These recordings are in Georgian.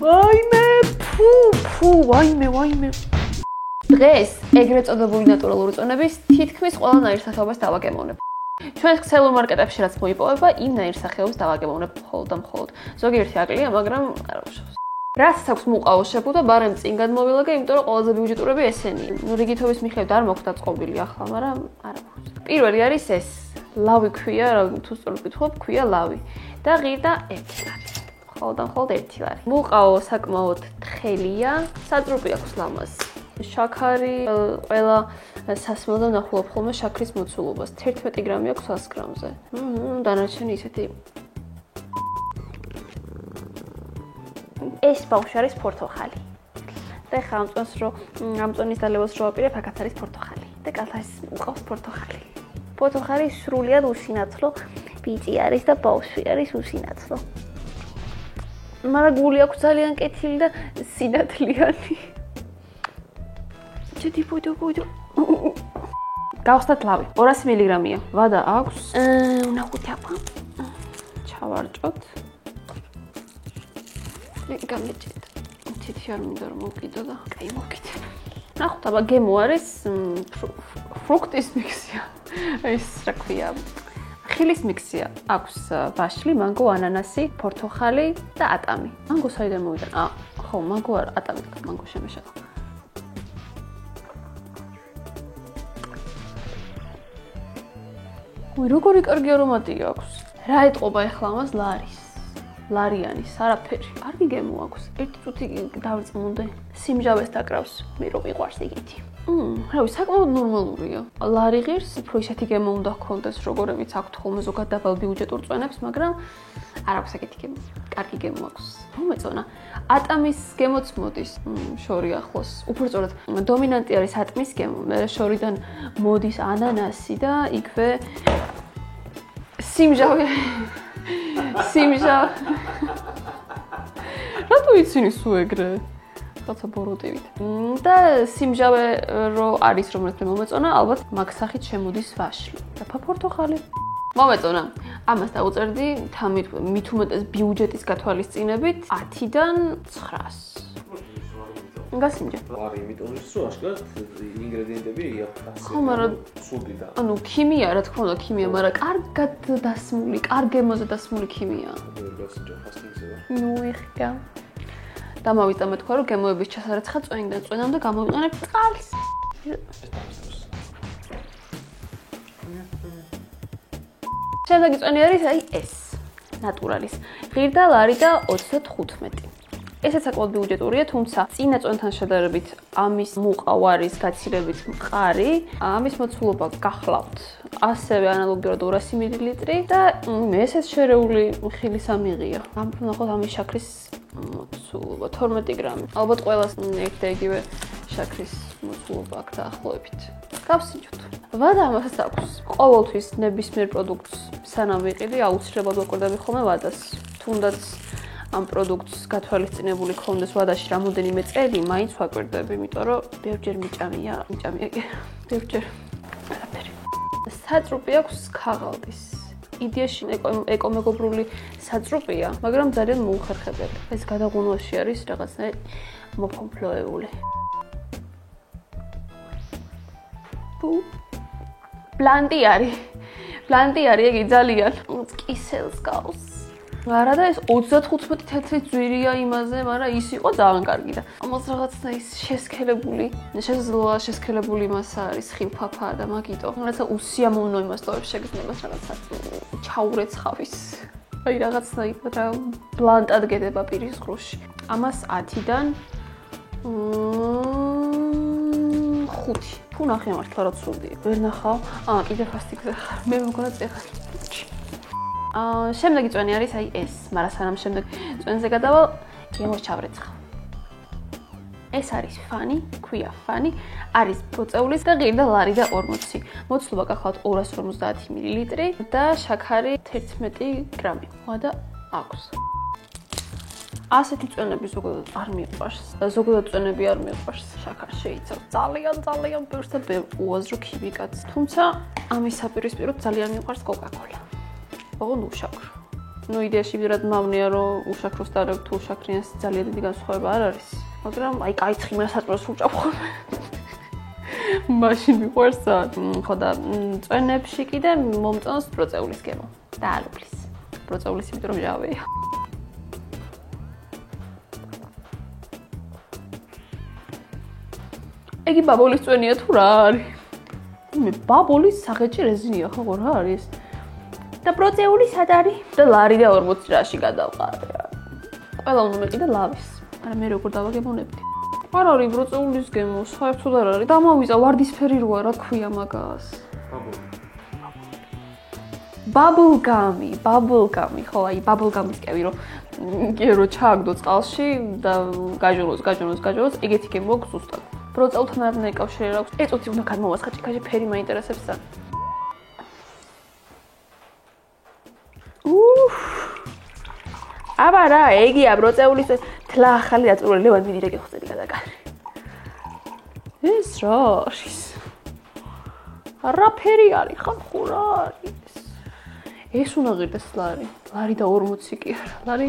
ვაიმე. დღეს ეგრეთ წოდებული ნატურალური წონების თითქმის ყველანაირ სახეობას დავაგემოვნებ. ჩვენ ქსელურ მარკეტებში რაც მოიპოვება, იმ ნაირ სახეობას დავაგემოვნებ მხოლოდ და მხოლოდ. ზოგიერთი აკლია, მაგრამ არ უშავს. რაც აქვს მოყავშებო და ბარემ წინ გადმოვილაგე, იმიტომ რომ ყველაზე ბიუჯეტურები ესენია. რიგითობის მიხედვით არ მოხდა წყობილი ახლა, მაგრამ არა მოხდა. პირველი არის ეს. ლავი ქვია, თუ სწორად ვკითხულობ, ქვია ლავი. და ღირდა 1 ლარი. მხოლოდ და მხოლოდ 1 ლარი. მოყავო საკმაოდ თხელია, სატრუპი აქვს ლამაზ. შაქარი ყველა სასმელად ნახულობ ხოლმე შაქრის მოცულობას. 11 გრამი აქვს 100 გრამზე. დანარჩენი ისეთი. ეს ბავშვი არის პორტოხალი. და ხა ამ წონის დალევას რო აპირებ, აქაც არის პორტოხალი. და კალთას უყავს პორტოხალი. პორტოხალი სრულიად უსინათლო ბიჭი არის და ბავშვი არის უსინათლო. მაგრამ გული აქვს ძალიან კეთილი და სინათლიანი. ჩეთი პუიდო. გავხსნათ ლავი. 200 მილიგრამია. ვადა აქვს. ვნახოთ აბა. ჩავარჭოთ. გამეჭედა. თითი არ მინდა რომ მოვკიდო და კაი მოვკიდე. ნახოთ აბა გემო არის ფრუქტის მიქსია. ეს რა ქვია? ხილის მიქსია. აქვს ვაშლი, მანგო, ანანასი, პორტოხალი და ატამი. მანგო საიდან მოვიდა? ხო, მანგო არ, ატამი და მანგო შემეშალა. როგორი კარგი არომატი აქვს. რა ეტყობა ახლა ამას ლარის? ლარიანის, არაფერი. არ მიგემო აქვს. ერთი წუთი დავწმუნდე. სიმჟავეს დაკრავს, მე რო მიყვარს იგეთი. რავი, საკმაოდ ნორმალურია. ლარი ღირს, უფრო ისეთი გემო უნდა ჰქონდეს, როგორებიც აქვთ ხოლმე ზოგადად დაბალ ბიუჯეტურ წონებს, მაგრამ არ აქვს ეგეთი გემო. კარგი გემო აქვს. მომეწონა. ატამის გემოც მოდის, შორი ახლოს. უფრო სწორად, დომინანტი არის ატმის გემო, მე შორიდან მოდის ანანასი და იქვე სიმჟავე. რატო იცინი სულ ეგრე? რაცა ბოროტივით. და სიმჟავე რო არის, რომელიც მე მომეწონა, ალბათ მაგ სახით შემოდის ვაშლი. და პორტოხალი. მომეწონა. ამას დავუწერდი მით უმეტეს ბიუჯეტის გათვალისწინებით 10-დან 900. გასიმჯა. ვარი, იმიტომ რომ აშკარად ინგრედიენტები ხო, მაგრამ სუდი და. ანუ ქიმია, რა თქმა უნდა, ქიმია, მაგრამ კარგად დასმული, კარგ გემოზე დასმული ქიმია. გასიმჯა, ფასტინგზეა. ნუ ეხა. და მოვიტანე თქვა რომ გემოების ჩასარეცხა წვენიდან წვენამდე გამოვიყენებ წყალს. შემდეგი წვენი არის აი ეს. ნატურალის. ღირდა ლარი და 35. ესეც საკმაოდ ბიუჯეტურია, თუმცა წინა წონთან შედარებით ამის მოყავარის გაცილებით მყარი, ამის მოცულობა გახლავთ. ასევე ანალოგიურად 200 მილილიტრი და ესეც შერეული ხილის ამიღია. ნახოთ ამის შაქრის მოცულობა 12 გრამი. ალბათ ყველას ერთ და იგივე შაქრის მოცულობა აქვს დაახლოებით. გავსინჯოთ. ვადა ამასაც აქვს. ყოველთვის ნებისმიერ პროდუქტს სანამ ვიყიდი, აუცილებლად ვაკვირდები ხოლმე ვადას. თუნდაც ამ პროდუქტს გათვალისწინებული ქონდეს ვადაში რამოდენიმე წელი, მაინც ვაკვირდები, იმიტომ რომ ბევრჯერ მიჭამია კი. ბევრჯერ. არაფერი. სატრუპი აქვს ქაღალდის. იდეაში ეკომეგობრული სატრუპია, მაგრამ ძალიან მოუხერხებელი. ეს გადაღუნვაში არის რაღაცნაირად მოფომფლოებული. ბლანდი არის. იგი ძალიან კისელს გავს. არა და ეს 35 თეთრი ძვირია იმაზე, მაგრამ ის იყო ძალიან კარგი და ამას რაღაცა ის შესქელებული, შესაძლოა შესქელებული მასა არის ხილფაფა და მაგიტო. რაღაცა უსიამოვნო იმასტოებს შეგრძნებას რაღაცა ჩაურეცხავის. აი რაღაცნაირად რა ბლანტად გედება პირის ღრუში. ამას 10-დან 5. თუ ნახე მართლა რა ცუდი. ვერ ნახავ. კიდე ფასტიკზე ხარ. მე მგონა წეხარ. შემდეგი წვენი არის აი ეს, მაგრამ სანამ შემდეგ წვენზე გადავალ, გემოს ჩავრეცხავ. ეს არის ფანი, ქვია ფანი, არის პროცეულის და ღირდა ლარი და 40. მოცულობა გახლავთ 250 მილილიტრი და შაქარი 11 გრამი. ვადა აქვს. ასეთი წვენები ზოგადად არ მიყვარს. ზოგადად წვენები არ მიყვარს. შაქარი შეიცავს ძალიან ბევრს და ბევრ უაზრო ქიმიკატს. თუმცა ამის საპირისპიროდ ძალიან მიყვარს კოკა-კოლა. ოღონდ უშაქრო. ნუ იდეაში ვიდრად მავნია რომ უშაქროს და თუ უშაქრიანს ძალიან დიდი განსხვავება არ არის. მაგრამ აი კაი ცხიმას საწვროს უჭაფ ხოლმე. მაშინ მიყვარს ხო და წვენებში კიდე მომწონს ბროწეულის გემო და ალუბლის. ბროწეულის იმიტომ რომ ჟავეა. ეგი ბაბოლის წვენია თუ რა არის? მე ბაბოლის სახეჭი რეზინია ხო რა არის? და ბროწეული სად არის? და ლარი და 40 რაში გადავყარე. ყველა უნდა მეყიდა ლავის. არა მე როგორ დავაგებონებდი? არ არის ბროწეულის გემო, საერთოდ არ არის. დამავიწა ვარდისფერი როა, რა ქვია მაგას? ბაბლგამი, ხო, აი ბაბლგამისკევი რომ რო ჩააგდო წყალში და გაჟონოს, ეგეთი გემო აქვს ზუსტად. ბროწეულთან არ ნაკავშირი აქვს. ეწოთი უნდა გადმოვასხა ჭიქაში ფერი მაინტერესებს და. აბა რა, ეგია ბროწეულის თლა ახალი აწურველი ლევან მიდი რეგე ხოწელი გადაკარე. ეს რა არის? რა ფერი არის ხან ხო რა არის? ეს უნდა ღირდეს ლარი. ლარი და 40 კი არა. ლარი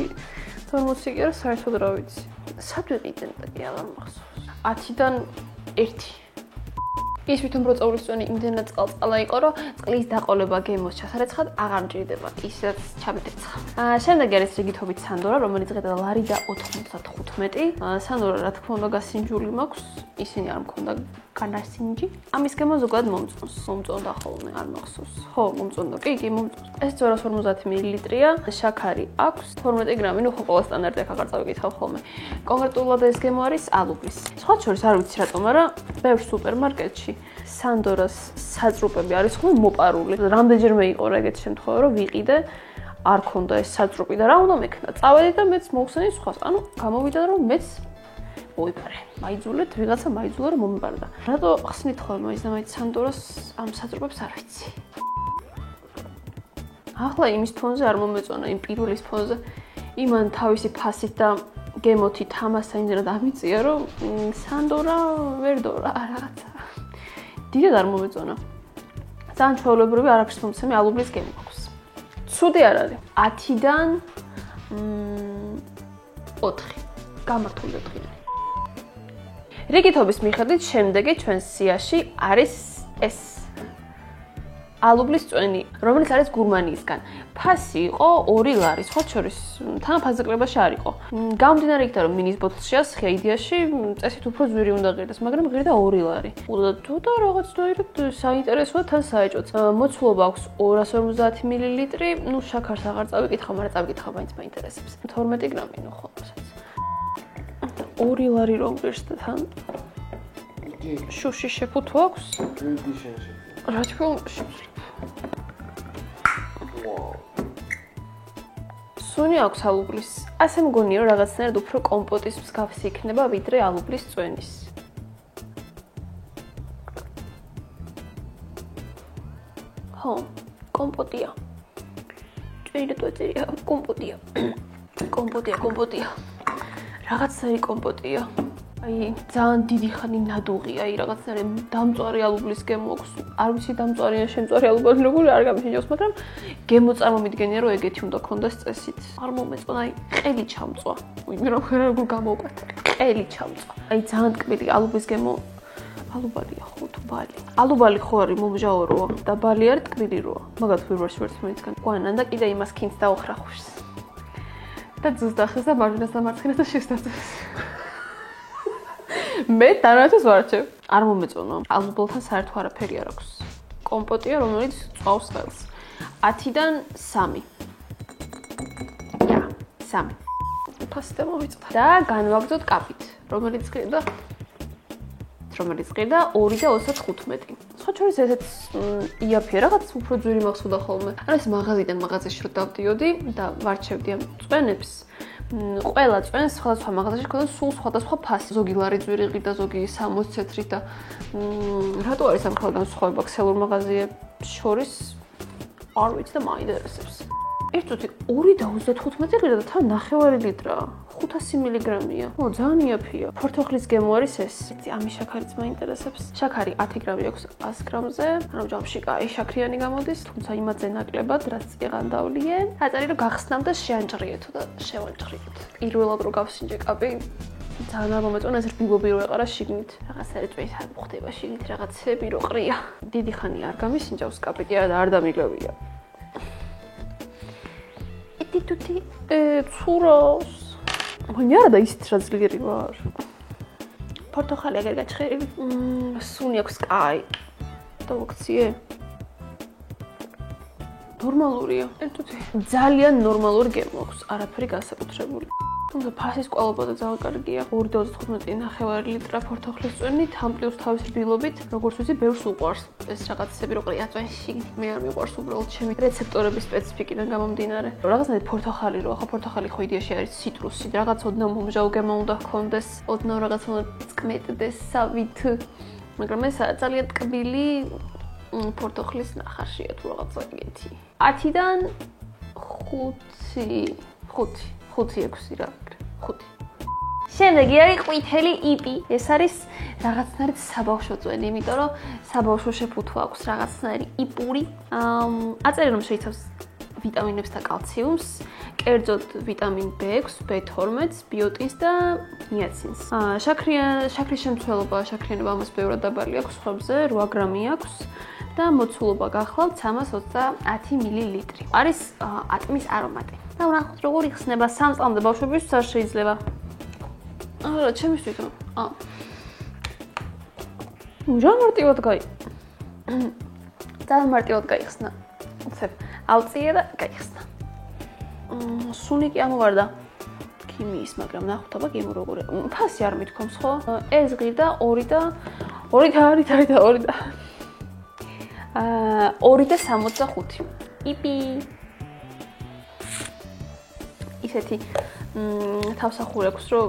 40 კი არა, საერთოდ რა ვიცი. სად ვიყიდენ და კი აღარ მახსოვს. 10-დან 1. ის ვითომ ბროწეულის წვენი იმდენად წყალწალა იყო, რომ წყლის დაყოლება გემოს ჩასარეცხად აღარ მჭირდება. ისედაც ჩამეტეცხა. შემდეგ არის რიგითობით სანდორა, რომელიც ღირდა ლარი და 95. სანდორა რა თქმა უნდა გასინჯული მაქვს, ისინი არ მქონდა განასინჯი. ამის გემო ზოგადად მომწონდა ხოლმე, არ მახსოვს. ხო, მომწონდა. კი, მომწონს. ეს 250 მილilitrია, შაქარი აქვს, 12 გრამი, ნუ ხო ყველა სტანდარტი აქ აღარ წავიკითხავ ხოლმე. კონკრეტულად ეს გემო არის ალუბლის. სხვა შორის არ ვიცი რატომ, მაგრამ ბევრ სუპერმარკეტში სანდორას საწრუპები არის ხოლმე მოპარული. რამდენჯერმე იყო რა ეგეთი შემთხვევა, რომ ვიყიდე, არ ქონდა ეს საწრუპი და რა უნდა მექნა. წავედი და მეც მოვხსენი სხვას. ანუ გამოვიდა რომ მეც მოიპარე. მაიძულეთ, ვიღაცა მაიძულა რომ მომიპარდა. რატო ხსნით ხოლმე ის და მაინც სანდორას ამ საწრუპებს არ ვიცი. ახლა იმის ფონზე არ მომეწონა, იმ პირველის ფონზე. იმან თავისი ფასით და გემოთი თამასა იმდენად ამიწია, რომ სანდორა ვერ დორა რაღაცა. დიდად არ მომეწონა. ძალიან ჩვეულებრივი არაფერს მომცემი ალუბლის გემო აქვს. ცუდი არ არის. 10-დან 4. გამართული 4. რიგითობის მიხედვით შემდეგი ჩვენს სიაში არის ეს ალუბლის წვენი, რომელიც არის გურმანიისგან. ფასი იყო 2 ლარი, სხვა შორის თან ფასდაკლებაში არ იყო. გამომდინარე იქიდან რომ მინის ბოთლშია სხია იდეაში წესით უფრო ძვირი უნდა ღირდეს, მაგრამ ღირდა 2 ლარი. თუ და რაღაც დაირეთ საინტერესოა თან საეჭვოც. მოცულობა აქვს 250 მილილიტრი, ნუ შაქარს აღარ წავიკითხავ, მაგრამ წავიკითხავ მაინც მაინტერესებს. 12 გრამი ნუ ხო რასაც. 2 ლარი რომ ღირსდა თან. შუში შეფუთო აქვს? რა თქმა უნდა. სუნი აქვს ალუბლის. ასე მგონია რომ რაღაცნაირად უფრო კომპოტის მსგავსი იქნება ვიდრე ალუბლის წვენის. ხო, კომპოტია. ჭირით ვეწერია, კომპოტია. კომპოტია. რაღაცნაირი კომპოტია. აი, ძალიან დიდი ხანი ნადუღია, აი რაღაცნაირი დამწვარი ალუბლის გემო აქვს. არ ვიცი დამწვარი ან შემწვარი ალუბალი როგორი არ გამიჩნევს, მაგრამ გემო წარმომიდგენია რომ ეგეთი უნდა ქონდეს წესით. არ მომეწონა, აი ყელი ჩამწვა. ვინმე რომ როგორ გამოვკეთე. ყელი ჩამწვა. აი ძალიან ტკბილი ალუბლის გემო ალუბალია ხო თუ ბალი. ალუბალი ხო არის მომჟაოროა და ბალი არის ტკბილი როა. მაგათ ვირვარში ვერც მეცგან. ყვანან და კიდე იმას ქინს დაოხრახუშს. და ძუს დახეს და მარჯვნას და მარცხნას და შესტაცეს. მე თანათვის ვარჩევ. არ მომეწონა. ალუბალთან საერთო არაფერი არ აქვს. კომპოტია, რომელიც წვავს ხელს. 10-დან 3. 3. ფასი მოვიწოდა. და განვაგრძოთ კაპით, რომელიც ღირდა 2 და 25. სხვა შორის ესეც იაფია, რაღაც უფრო ძვირი მახსოვდა ხოლმე. ანუ ეს მაღაზიიდან მაღაზიაში რო დავდიოდი და ვარჩევდი ამ წვენებს. ყველა წვენს სხვადასხვა მაღაზიაში ქონდა სულ სხვადასხვა ფასი. ზოგი ლარი ძვირი ღირდა, ზოგი 60 თეთრი და რატო არის ამ ხალხთან სხვაობა ქსელურ მაღაზიებს შორის? არ ვიცი და მაინტერესებს. ერთ წუთი 2 და 35 ღირდა და თან 9 ლიტრა. 500 მგ-ია. ო, ძალიან იაფია. ფორთოხლის გემო არის ეს. ამის შაქარიც მაინტერესებს. შაქარი 10 გრამი აქვს 100 გრამზე. ანუ ჯამში კაი შაქრიანი გამოდის, თუმცა იმაზე ნაკლებად, რაც იღანდავლიან. აწერი რომ გახსნამ და შეანჭრიეთო და შევანჭრიეთ. პირველად რო გავსინჯე კაპი ძალიან არ მომეწონა ეს რბილობი რო ეყარა შიგნით. რაღაცა რეწვის არ მოხდება შიგნით რაღაცები რო ყრია. დიდი ხანი არ გამისინჯავს კაპიტი და არ დამიგროვია. ეტიტუტი ცუროს. მე არა და ისიც რა ძლიერი ვარ. პორტოხალი აგერ გაჩხერილი. სუნი აქვს კაი. დავაქციე. ნორმალურია. ეტუტი ძალიან ნორმალური გემო აქვს, არაფერი განსაკუთრებული. თუმცა ფასის კვალობა და ძალიან კარგია. 2.15 ლიტრა ფორთოხლის წვენით, ამ პლუს თავის რბილობით, როგორც ვიცი, ბევრს უყვარს. ეს რაღაცები რო ყრია წვენში, მე არ მიყვარს უბრალოდ ჩემი რეცეპტორების სპეციფიკიდან გამომდინარე. რაღაცნაირად ფორთოხალი რო, ახლა ფორთოხალი ხო იდეაში არის ციტრუსი, რაღაც ოდნავ მომჟავ გემო უნდა ჰქონდეს, ოდნავ რაღაც უნდა წკმეტდეს სავით. მაგრამ ეს ძალიან ტკბილი ფორთოხლის ნახარშია თუ რაღაცა ეგეთი. 10-დან 5-6 რა. 5. შემდეგი არის ყვითელი იპი. ეს არის რაღაცნაირად საბავშვო წვენი, იმიტომ რომ საბავშვო შეფუთვა აქვს რაღაცნაირი იპური. აწერი რომ შეიცავს ვიტამინებს და კალციუმს, კერძოდ ვიტამინ B6, B12, ბიოტინს და ნიაცინს. შაქრის შემცველობა, შაქრიანობა ამას ბევრად დაბალი აქვს ხმებზე, 8 გრამი აქვს და მოცულობა გახლავთ 330 მილილიტრი. არის ატმის არომატი. და ვნახოთ როგორ იხსნება 3 წლამდე ბავშვებისთვის არ შეიძლება. არა, ჩემისთვის თვითონ. რა მარტივად ძალიან მარტივად გაიხსნა. უცებ ავწიე და გაიხსნა. სუნი კი ამოვარდა ქიმიის, მაგრამ ნახოთ აბა გემო როგორია. ფასი არ მithქვამს ხო? ეს ღირდა 2 და 2.65. იპი. ისეთი თავსახური აქვს, რომ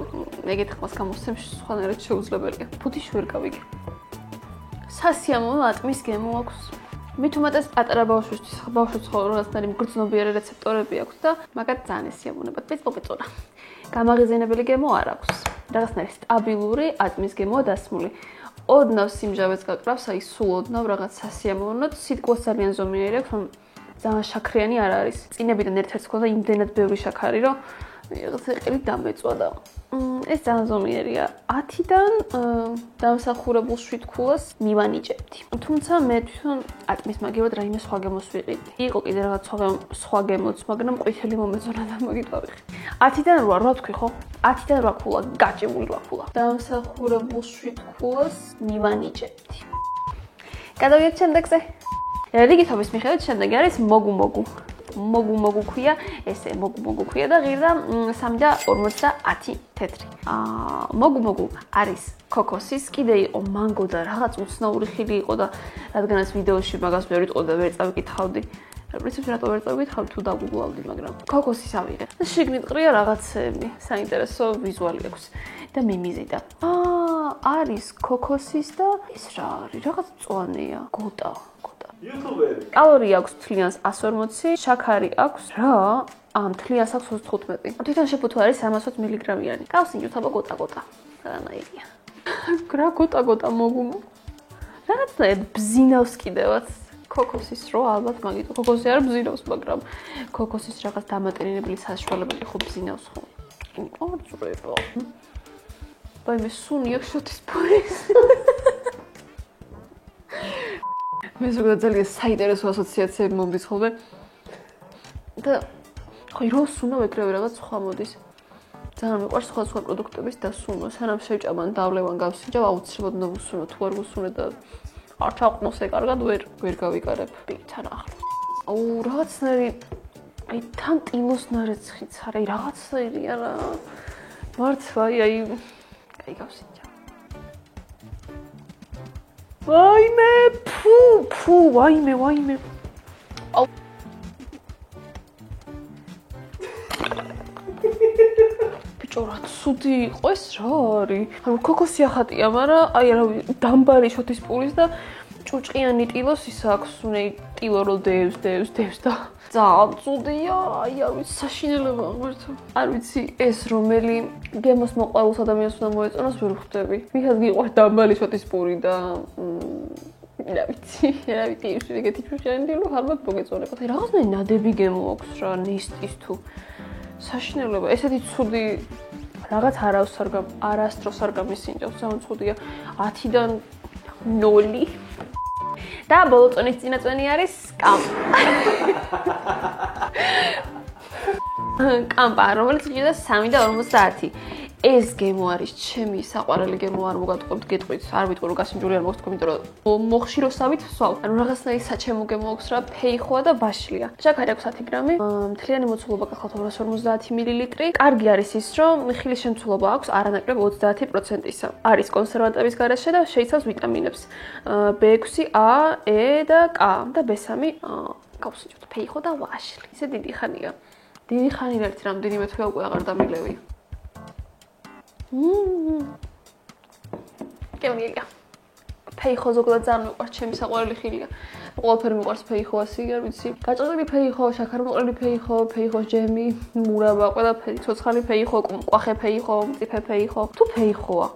ეგეთ ხმას გამოსცემ სხვანაირად შეუძლებელია. ფუთიში ვერ გავიგე. სასიამოვნო ატმის გემო აქვს. მით უმეტეს პატარა ბავშვისთვის, ბავშვებს ხო რაღაცნაირი მგრძნობიარე რეცეპტორები აქვს და მაგათ ძალიან ესიამონება. პეწ-პეწონა. გამაღიზიანებელი გემო არ აქვს. რაღაცნაირი სტაბილური ატმის გემოა დასმული. ოდნავ სიმჟავეც გაკრავს, აი სულ ოდნავ რაღაც სასიამოვნო, სიტყვას ძალიან ზომიერი აქვს, ძალიან შაქრიანი არ არის. წინებიდან ერთ-ერთს ხოდა იმდენად ბევრი შაქარი, რომ რაღაცა ყელი დამეწვა და ეს ძალიან ზომიერია. 10-დან დამსახურებულ 7 ქულას მივანიჭებდი. თუმცა მე თვითონ ატმის მაგივრად რაიმე სხვა გემოს ვიყიდი. იყო კიდე რაღაც სხვა გემოც, მაგრამ ყვითელი მომეწონა და მაგით ავიღე. 10-დან 8 თქვი ხო? 10-დან 8 ქულა, გაჭიმული 8 ქულა. დამსახურებულ 7 ქულას მივანიჭებდი. გადავიდეთ შემდეგზე. რიგითობის მიხედვით შემდეგი არის მოგუ-მოგუ. მოგუ-მოგუ ქვია, ესე მოგუ-მოგუ ქვია და ღირდა 3.50 თეთრი. მოგუ-მოგუ არის ქოქოსის, კიდე იყო მანგო და რაღაც უცნაური ხილი იყო და რადგანაც ვიდეოში მაგას ვერ ვიტყოდი და ვერ წავიკითხავდი. პრინციპში რატო ვერ წავიკითხავდი თუ დაგუგლავდი, მაგრამ ქოქოსის ავიღე. და შიგნით ყრია რაღაცები, საინტერესო ვიზუალი აქვს და მიმიზი და არის ქოქოსის და ის რა არის, რაღაც მწვანეა, გოტა. YouTuber. კალორია აქვს თლიანს 140, შაქარი აქვს რა? თლიანს აქვს 25. თვითონ შეფუთვა არის 320 მგ-იანი. გავსინჯოთ აბა გოტა-გოტა. რანაირია. რა გოტა-გოტა მოგუმო. რაღაცნაირად ბზინავს კიდევაც. ქოქოსის რო ალბათ მაგით. ქოქოსი არ ბზინავს, მაგრამ ქოქოსის რაღაც დამატენინებელი საშუალებელი ხო ბზინავს ხო? ორწრება. ბაიმე სუნი აქვს შოთის პურის. მე ზოგადად ძალიან საინტერესო ასოციაციები მომდის ხოლმე. და ხო როს უნდა ვეკრევი რაღაც სხვა მოდის. ძალიან მიყვარს სხვა პროდუქტების დასუნა. სანამ შევჭამან დავლევან გავსინჯავ, აუცილებლად უნდა ვუსუნო, თუ არ ვუსუნე და არც აყნოს ეკარგად ვერ გავიკარებ. თან ახლა. რაღაცნაირი აი თან ტილოს ნარეცხიც არა, აი რაღაცნაირია რა. მართლა აი გავსინჯავ. ვაიმე, ფუ, ვაიმე. აუ. ბიჭო, რა ცუდი იყო ეს რა არის? ანუ ქოქოსი ახატია, მაგრამ აი რავი, დამბარი შოთის პურის და ჭუჭყიანი ტილოს ის აქვს, ტილო რო დევს და ძალიან ცუდია, აი არ ვიცი, საშინელება ღმერთო. არ ვიცი, ეს რომელი გემოს მოყავილს ადამიანს უნდა მოეწონოს, ვერ ხვდები. ვისაც გიყვარს დაბალი შოტის პური და რა ვიცი, ის ეგეთი ჭუჭყიანი ტილო ხარბად მოგეწონებათ. აი რაღაცნაირი ნადები გემო აქვს რა, ნისტის თუ საშინელება. ესეთი ცუდი რაღაც არასდროს არ გამისინჯავს, ძალიან ცუდია. 10-დან 0. და ბოლო წონის წინაწვენი არის კამპა, რომელიც ყიდა 3.50. ეს გემო არის ჩემი საყვარელი გემო, არ მოგატყობთ გეტყვით, არ ვიტყვი რომ გასინჯული არ მოგთქვი, იმიტომ რომ მოხშიროსავით ვსვავ. ანუ რაღაცნაირი საჩემო გემო აქვს რა, ფეიხოა და ბაშლია. შაქარი აქვს 10 გრამი, მთლიანი მოცულობა გახლავთ 250 მილილიტრი. კარგი არის ის, რომ ხილის შემცველობა აქვს არანაკლებ 30%-ისა. არის კონსერვანტების გარეშე და შეიცავს ვიტამინებს B6, A, E და K და B3 გავსინჯოთ ფეიხო და ვაშლი. ისე დიდი ხანია. დიდი ხანი ერთი რამდენიმე თვე უკვე აღარ დამილევი. გემრიელია. ფეიხო ზოგადად ძალიან მიყვარს, ჩემი საყვარელი ხილია. ყველაფერი მიყვარს ფეიხო, ასე არ ვიცი. გაჭრილი ფეიხო, შაქარმოყრილი ფეიხო, ფეიხოს ჯემი, მურაბა, ყველაფერი, ცოცხალი ფეიხო, კვახე ფეიხო, მწიფე ფეიხო. თუ ფეიხოა,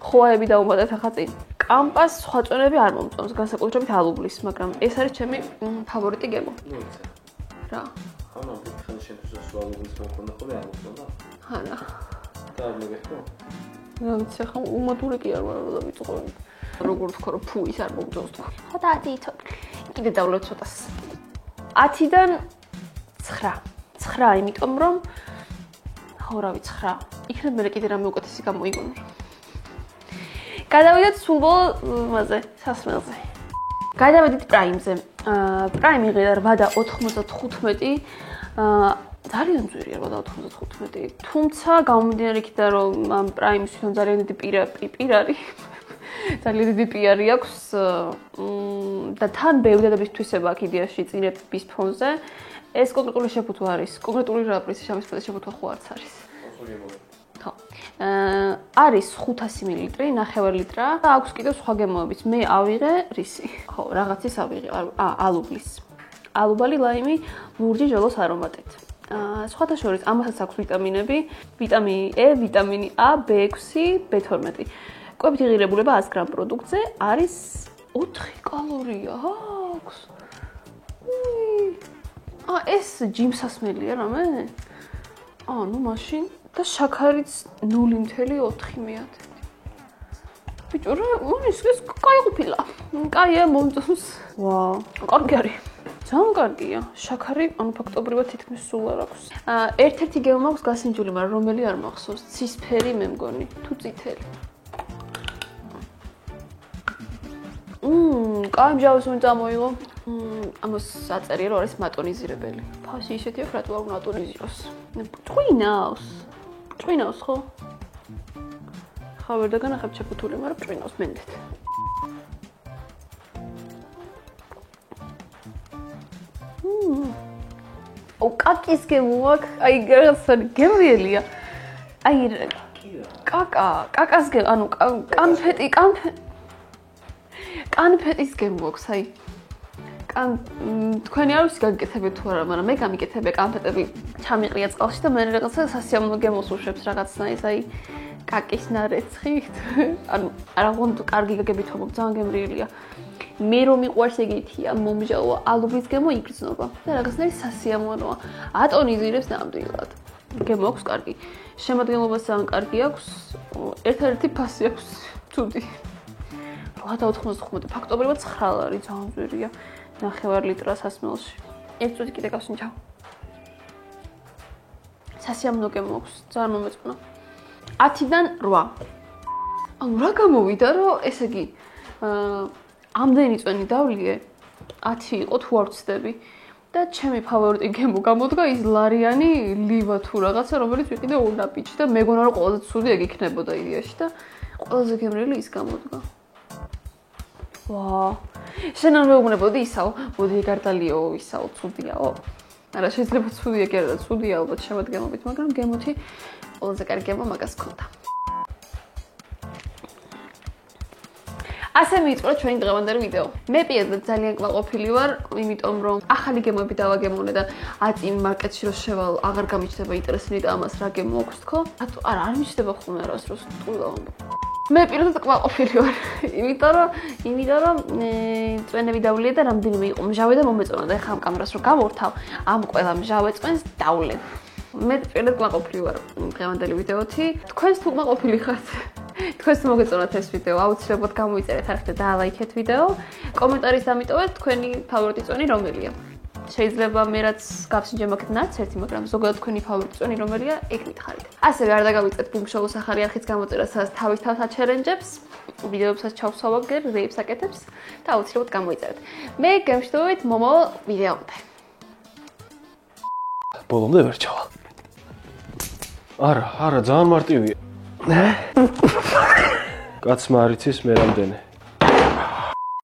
ხოაები დაუმატეთ ახლა წინ. კამპას სხვა წონები არ მომწონს, განსაკუთრებით ალუბლის, მაგრამ ეს არის ჩემი ფავორიტი გემო. რა? ხანა ხან შემთხვევაში სვალუბლის მოქონდა ხოლმე არ მომწონდა? ხანა. და არ მოგეხო? რა ვიცი, ხა უმატური კი არ ვარ რა დავიწყო. როგორ თქვა რომ ფუ ის არ მომწონს თქვა. ხო და 10 კიდე დავლევ ცოტას. 10-დან 9. 9, იმიტომ რომ ხო რა ვიცი 9. იქნებ მე კიდე რამე უკეთესი გამოიგონო. გადავიდეთ სულ ბოლოზე, სასმელზე. გადავედით პრაიმზე. პრაიმი ღირა 8.95. ძალიან ძვირია 8.95. თუმცა გამომდინარე იქიდან რომ ამ პრაიმის თვითონ ძალიან დიდი პირარი ძალიან დიდი პიარი აქვს და თან ბევრი დადების თვისება აქ იდეაში წინების ფონზე. ეს კონკრეტული შეფუთვა არის. კონკრეტული რა პრინციპი ამის შეფუთვა ხო არც არის. ხო. არის 500 მილილიტრი, 9 ლიტრა და აქვს კიდევ სხვა გემოებიც. მე ავიღე რისი? ხო, რაღაცის ავიღე. ალუბლის. ალუბალი, ლაიმი, ლურჯი, ჟოლოს არომატით. სხვათა შორის ამასაც აქვს ვიტამინები, ვიტამინი E, ვიტამინი A, B6, B12. კვებითი ღირებულება 100 გრამ პროდუქტზე არის 4 კალორია აქვს. ეს ჯიმსასმელია რამე? ნუ მაშინ და შაქარიც 0.4. ბიჭო, რა, ის კაი ყოფილა. კაია მომწონს. ვაუ, კარგი არის. ძალიან კარგია. შაქარი, ანუ ფაქტობრივად თითქმის სულ არ აქვს. ერთ-ერთი გემო მაქვს გასინჯული, მაგრამ რომელი არ მახსოვს. ცისფერი მე მგონი, თუ წითელი. კაი მჟავის უნდა მოიღო. ამას აწერია რომ არის მატონიზირებელი. ფასი ისეთი აქვს, რატო არ უნდა ატონიზიროს. ჭვინავს ხო? ხა ვერ დაგანახებ შეფუთული, მაგრამ ჭვინავს მენდეთ. კაკის გემო აქვს, აი რაღაცა გემრიელია. აი კაკას გემო, ანუ კანფეტის გემო აქვს, აი. თქვენი არ ვიცი გაგიკეთებთ თუ არა, მაგრამ მე გამიკეთებია კანფეტები. ჩამიყრია წყალში და მე რაღაცა სასიამოვნო გემოს უშვებს რაღაცნაირად, აი კაკის ნარეცხით. ანუ არაღონდ კარგი გაგებით ვამბობ, ძალიან გემრიელია. მე რომ მიყვარს ეგეთია, მომჟავა, ალუბლის გემო იგრძნობა და რაღაცნაირი სასიამოვნოა. ატონიზირებს ნამდვილად. გემო აქვს კარგი. შემოდგომობა ძალიან კარგი აქვს. ერთ-ერთი ფასი აქვს ცუდი. 8.95. ფაქტობრივად 9 არის, ძალიან ძვირია. 9 ლიტრა სასმელში. ერთ წუთი კიდე გავსინჯავ. სასიამოვნო გემო აქვს, ძალიან მომეწონა. 10-დან 8. ანუ რა გამოვიდა, რომ ესე იგი ამდენი წვენი დავლიე 10 იყო თუ არ ვცდები და ჩემი ფავორიტი გემო გამოდგა ის ლარიანი ლივა თუ რაღაცა რომელიც ვიყიდე უნაპიჩი და მეგონა რომ ყველაზე ცუდი ეგ იქნებოდა იდეაში და ყველაზე გემრიელი ის გამოდგა. ვაა. შენ არ მეუბნებოდი ისაო, მოდი გარტალიო ისაო ცუდიაო. არა შეიძლება ცუდია კი არა და ცუდია ალბათ შემოდგომობით, მაგრამ გემოთი ყველაზე კარგი გემო მაგას ქონდა. ასე მიიწვია ჩვენი დღევანდელი ვიდეო. მე პირადად ძალიან კმაყოფილი ვარ, იმიტომ რომ ახალი გემოები დავაგემოვნე და აწინ მარკეტში რო შევალ, აღარ გამიჩნდება ინტერესნი და ამას რა გემო აქვს თქო? რატო არ მიჩნდება ხოლმე რას რო სტულა. მე პირადად კმაყოფილი ვარ, იმიტომ რომ წვენები დავლია და რამდენიმე იყო მჟავე და მომეწონა და ეხლა ამ კამერას რო გამორთავ, ამ ყველა მჟავე წვენს დავლენ. მე პირადად კმაყოფილი ვარ დღევანდელი ვიდეოთი. თქვენს თუ კმაყოფილი ხართ? თქვენს თუ მოგეწონათ ეს ვიდეო, აუცილებლად გამოიწერეთ არხი და დაალაიქეთ ვიდეო. კომენტარის დამიტოვეთ თქვენი ფავორიტი წვენი რომელია. შეიძლება მე რაც გავსინჯე მაგით ნაც ერთი, მაგრამ ზოგადად თქვენი ფავორიტი წვენი რომელია, ეგ მითხარით. ასევე არ დაგავიწყეთ ბუმ შოუს ახალი არხის გამოწერა, სადაც თავის აჩელენჯებს, ვიდეოებსაც ჩავსავაგერ, რეებს აკეთებს და აუცილებლად გამოიწერეთ. მე გემშვიდობით მომავალ ვიდეომდე. ბოლომდე ვერ ჩავალ. არა, ძალიან მარტივია. კაცმა არ იცის მე რამდენი.